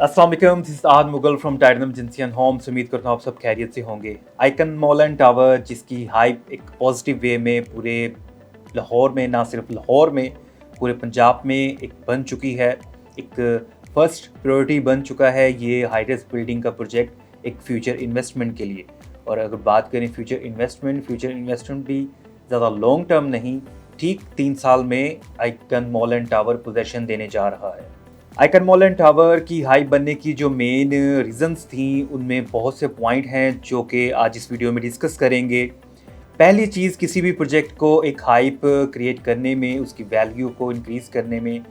अस्सलाम वालेकुम, this is Ahad Mughal from titanium agency and homes. उम्मीद करता हूँ आप सब खैरियत से होंगे। आइकन मॉल एंड टावर जिसकी हाइप एक पॉजिटिव वे में पूरे लाहौर में, ना सिर्फ लाहौर में, पूरे पंजाब में एक बन चुकी है। एक फर्स्ट प्रायोरिटी बन चुका है ये हाईरेस बिल्डिंग का प्रोजेक्ट एक फ्यूचर इन्वेस्टमेंट के लिए। और अगर बात करें फ्यूचर इन्वेस्टमेंट भी ज़्यादा लॉन्ग टर्म नहीं, ठीक 3 साल में icon mall and tower possession देने जा रहा है। आइकन मॉल एंड टावर की हाइप बनने की जो मेन रीजंस थी, उनमें बहुत से पॉइंट हैं जो कि आज इस वीडियो में डिस्कस करेंगे। पहली चीज़, किसी भी प्रोजेक्ट को एक हाइप क्रिएट करने में, उसकी वैल्यू को इंक्रीज़ करने में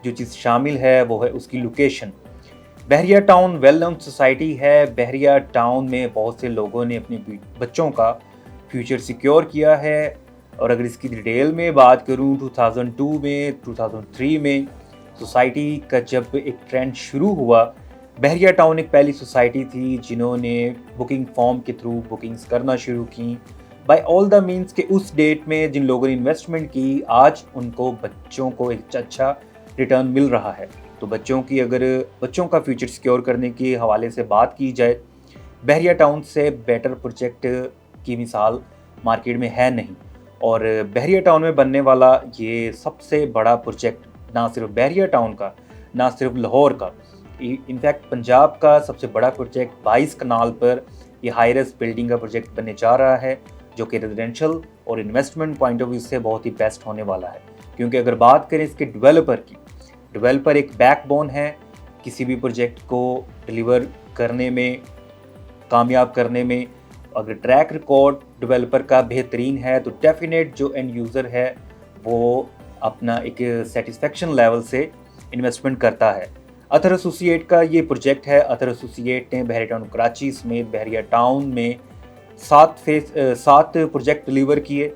जो चीज़ शामिल है वो है उसकी लोकेशन। बहरिया टाउन वेल नोन सोसाइटी है। बहरिया टाउन में बहुत से लोगों ने अपने बच्चों का फ्यूचर सिक्योर किया है। और अगर इसकी डिटेल में बात करूं, 2002 में, 2003 में सोसाइटी का जब एक ट्रेंड शुरू हुआ, बहरिया टाउन एक पहली सोसाइटी थी जिन्होंने बुकिंग फॉर्म के थ्रू बुकिंग्स करना शुरू की। बाय ऑल द मीन्स के उस डेट में जिन लोगों ने इन्वेस्टमेंट की, आज उनको बच्चों को एक अच्छा रिटर्न मिल रहा है। तो बच्चों का फ्यूचर सिक्योर करने के हवाले से बात की जाए, बहरिया टाउन से बेटर प्रोजेक्ट की मिसाल मार्केट में है नहीं। और बहरिया टाउन में बनने वाला ये सबसे बड़ा प्रोजेक्ट ना सिर्फ बहरिया टाउन का, ना सिर्फ लाहौर का, इनफैक्ट पंजाब का सबसे बड़ा प्रोजेक्ट 22 कनाल पर ये हाईरेस बिल्डिंग का प्रोजेक्ट बनने जा रहा है, जो कि रेजिडेंशियल और इन्वेस्टमेंट पॉइंट ऑफ व्यू से बहुत ही बेस्ट होने वाला है। क्योंकि अगर बात करें इसके डेवलपर की, डेवलपर एक बैकबोन है किसी भी प्रोजेक्ट को डिलीवर करने में, कामयाब करने में। अगर ट्रैक रिकॉर्ड डेवलपर का बेहतरीन है तो डेफिनेट जो एंड यूज़र है वो अपना एक सेटिस्फेक्शन लेवल से इन्वेस्टमेंट करता है। अथर एसोसिएट का ये प्रोजेक्ट है। अथर एसोसिएट ने बहरिया टाउन कराची समेत बहरिया टाउन में 7 प्रोजेक्ट डिलीवर किए।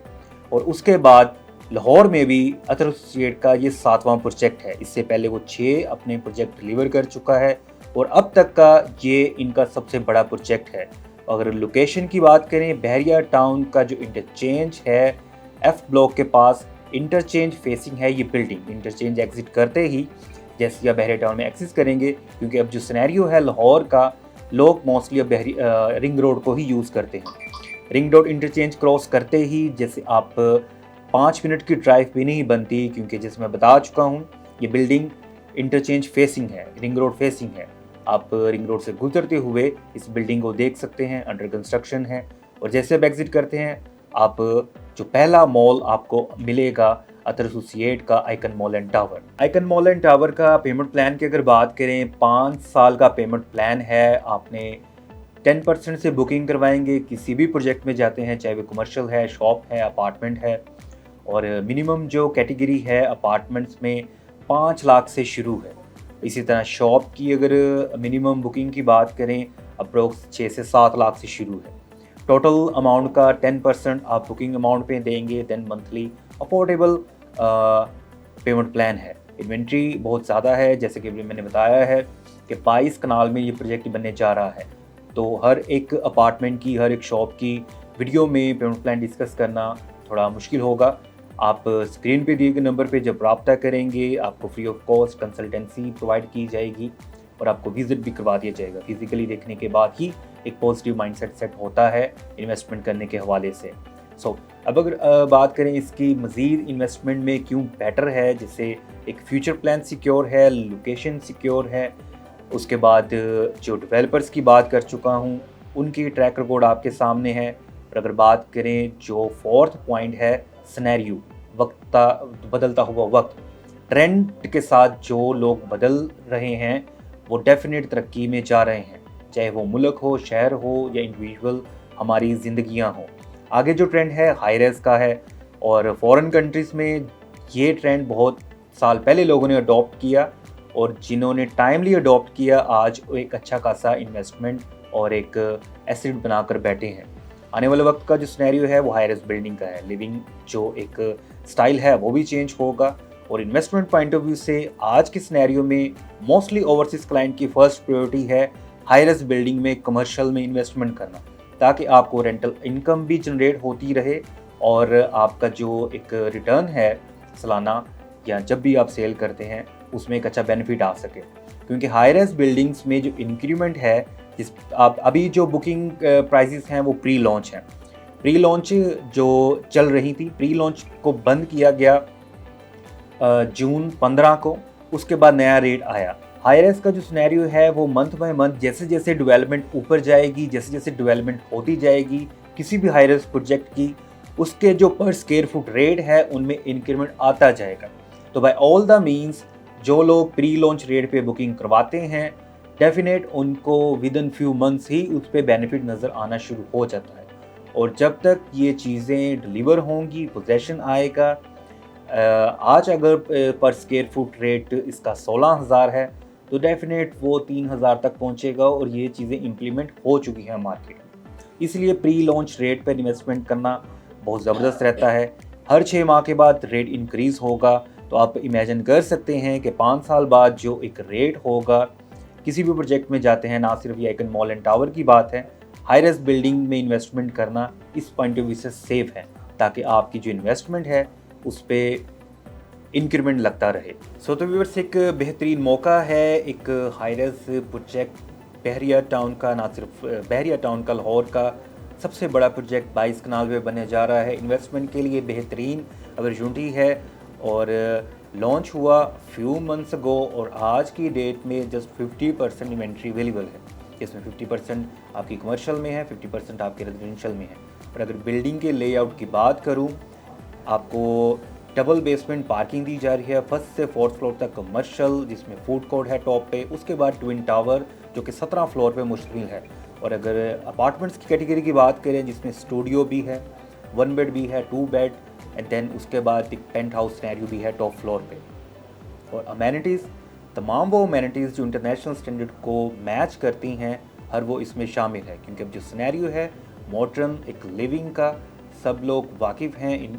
और उसके बाद लाहौर में भी अथर एसोसिएट का ये 7वां प्रोजेक्ट है। इससे पहले वो 6 अपने प्रोजेक्ट डिलीवर कर चुका है और अब तक का ये इनका सबसे बड़ा प्रोजेक्ट है। अगर लोकेशन की बात करें, बहरिया टाउन का जो इंटरचेंज है एफ ब्लॉक के पास, इंटरचेंज फेसिंग है ये बिल्डिंग। इंटरचेंज एग्जिट करते ही जैसे आप बहरिया टाउन में एक्सेस करेंगे, क्योंकि अब जो सिनेरियो है लाहौर का, लोग मोस्टली अब रिंग रोड को ही यूज़ करते हैं। रिंग रोड इंटरचेंज क्रॉस करते ही जैसे आप 5 मिनट की ड्राइव भी नहीं बनती, क्योंकि जैसे मैं बता चुका हूँ ये बिल्डिंग इंटरचेंज फेसिंग है, रिंग रोड फेसिंग है। आप रिंग रोड से गुजरते हुए इस बिल्डिंग को देख सकते हैं, अंडर कंस्ट्रक्शन है। और जैसे आप एग्जिट करते हैं, आप जो पहला मॉल आपको मिलेगा अथर एसोसिएट का icon mall and tower. Icon mall and tower का पेमेंट प्लान की अगर बात करें, 5 साल का पेमेंट प्लान है। आपने 10% से बुकिंग करवाएंगे, किसी भी प्रोजेक्ट में जाते हैं, चाहे वो कमर्शियल है, शॉप है, अपार्टमेंट है। और मिनिमम जो कैटेगरी है अपार्टमेंट्स में 5 लाख से शुरू है। इसी तरह शॉप की अगर मिनिमम बुकिंग की बात करें, अप्रोक्स 6 से 7 लाख से शुरू है। टोटल अमाउंट का 10% आप बुकिंग अमाउंट पे देंगे, then monthly affordable payment plan है। इन्वेंट्री बहुत ज़्यादा है, जैसे कि अभी मैंने बताया है कि 22 कनाल में ये प्रोजेक्ट बनने जा रहा है। तो हर एक अपार्टमेंट की, हर एक शॉप की वीडियो में पेमेंट प्लान डिस्कस करना थोड़ा मुश्किल होगा। आप स्क्रीन पे दिए गए नंबर पे जब रब्ता करेंगे, आपको free of cost consultancy provide की जाएगी और आपको विजिट भी करवा दिया जाएगा। फिजिकली देखने के बाद ही एक पॉजिटिव माइंडसेट सेट होता है इन्वेस्टमेंट करने के हवाले से। अब अगर बात करें इसकी मज़ीद इन्वेस्टमेंट में क्यों बेटर है, जैसे एक फ्यूचर प्लान सिक्योर है, लोकेशन सिक्योर है, उसके बाद जो डेवलपर्स की बात कर चुका हूँ उनकी ट्रैक रिकॉर्ड आपके सामने है। और अगर बात करें जो 4th पॉइंट है, सिनेरियो, बदलता हुआ वक्त, ट्रेंड के साथ जो लोग बदल रहे हैं वो डेफिनेट तरक्की में जा रहे हैं, चाहे वो मुल्क हो, शहर हो या इंडिविजुअल हमारी ज़िंदगियां हों। आगे जो ट्रेंड है हाई रेस का है और फॉरेन कंट्रीज़ में ये ट्रेंड बहुत साल पहले लोगों ने अडॉप्ट किया और जिन्होंने टाइमली अडॉप्ट किया आज एक अच्छा खासा इन्वेस्टमेंट और एक एसेट बनाकर बैठे हैं। आने वाले वक्त का जो सिनेरियो है वो हाई रेस बिल्डिंग का है। लिविंग जो एक स्टाइल है वो भी चेंज होगा और इन्वेस्टमेंट पॉइंट ऑफ व्यू से आज के सिनेरियो में मोस्टली ओवरसीज क्लाइंट की फर्स्ट प्रायोरिटी है हाई रेस बिल्डिंग में, कमर्शियल में इन्वेस्टमेंट करना, ताकि आपको रेंटल इनकम भी जनरेट होती रहे और आपका जो एक रिटर्न है सालाना या जब भी आप सेल करते हैं उसमें एक अच्छा बेनिफिट आ सके। क्योंकि हाई राइज बिल्डिंग्स में जो इंक्रीमेंट है, जिस आप अभी जो बुकिंग प्राइसेस हैं वो प्री लॉन्च हैं। प्री लॉन्च जो चल रही थी, प्री लॉन्च को बंद किया गया जून 15 को, उसके बाद नया रेट आया। हाई राइज का जो सिनेरियो है वो मंथ बाय मंथ जैसे जैसे डेवलपमेंट ऊपर जाएगी, जैसे जैसे डेवलपमेंट होती जाएगी किसी भी हाई राइज प्रोजेक्ट की, उसके जो पर स्क्वायर फुट रेट है उनमें इंक्रीमेंट आता जाएगा। तो बाय ऑल द मीन्स जो लोग प्री लॉन्च रेट पे बुकिंग करवाते हैं, डेफिनेट उनको विद इन फ्यू मंथ्स ही उस पर बेनिफिट नज़र आना शुरू हो जाता है। और जब तक ये चीज़ें डिलीवर होंगी, पोजेशन आएगा, आज अगर पर स्क्वायर फुट रेट इसका 16,000 है तो डेफिनेट वो 3,000 तक पहुंचेगा और ये चीज़ें इम्प्लीमेंट हो चुकी हैं मार्केट में। इसलिए प्री लॉन्च रेट पर इन्वेस्टमेंट करना बहुत ज़बरदस्त रहता है। हर 6 माह के बाद रेट इंक्रीज़ होगा, तो आप इमेजिन कर सकते हैं कि 5 साल बाद जो एक रेट होगा, किसी भी प्रोजेक्ट में जाते हैं, ना सिर्फ ये आइकन मॉल एंड टावर की बात है, हाई राइज बिल्डिंग में इन्वेस्टमेंट करना इस पॉइंट ऑफ व्यू से सेफ है, ताकि आपकी जो इन्वेस्टमेंट है उस पर इंक्रीमेंट लगता रहे। सो तो व्यूअर्स, एक बेहतरीन मौका है एक हाई राइज प्रोजेक्ट बहरिया टाउन का, ना सिर्फ बहरिया टाउन का, लाहौर का सबसे बड़ा प्रोजेक्ट 22 कनाल में बनने जा रहा है। इन्वेस्टमेंट के लिए बेहतरीन अपॉर्चुनिटी है और लॉन्च हुआ फ्यू मंथ्स अगो और आज की डेट में जस्ट 50% इन्वेंट्री अवेलेबल है, जिसमें 50% आपकी कमर्शियल में है, 50% आपके रेजिडेंशियल में है। और अगर बिल्डिंग के लेआउट की बात करूं, आपको डबल बेसमेंट पार्किंग दी जा रही है, फर्स्ट से 4th फ्लोर तक कमर्शियल, जिसमें फूड कोर्ट है टॉप पे, उसके बाद ट्विन टावर जो कि 17 फ्लोर पे मुश्तमिल है। और अगर अपार्टमेंट्स की कैटेगरी की बात करें, जिसमें स्टूडियो भी है, 1 बेड भी है, 2 बेड, एंड देन उसके बाद एक पेंट हाउस सिनेरियो भी है टॉप फ्लोर पे। और अमेनिटीज़, तमाम वो अमेनिटीज़ जो इंटरनेशनल स्टैंडर्ड को मैच करती हैं, हर वो इसमें शामिल है। क्योंकि अब जो सिनेरियो है मॉडर्न एक लिविंग का, सब लोग वाकिफ़ हैं इन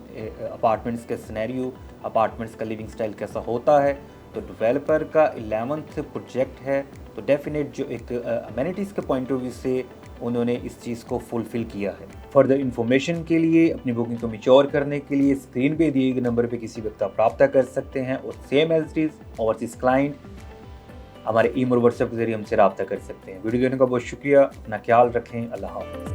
अपार्टमेंट्स के सिनेरियो, अपार्टमेंट्स का लिविंग स्टाइल कैसा होता है। तो डेवलपर का 11th प्रोजेक्ट है, तो डेफिनेट जो एक अमेनिटीज़ के पॉइंट ऑफ व्यू से उन्होंने इस चीज़ को फुलफ़िल किया है। फर्दर इन्फॉर्मेशन के लिए, अपनी बुकिंग को मैच्योर करने के लिए स्क्रीन पे दिए गए नंबर पे किसी वक्त आप रब्ता कर सकते हैं। और same as it is overseas client हमारे ईमेल और व्हाट्सएप के जरिए हमसे रब्ता कर सकते हैं। वीडियो देखने का बहुत शुक्रिया, अपना ख्याल रखें, अल्लाह हाफ़िज़।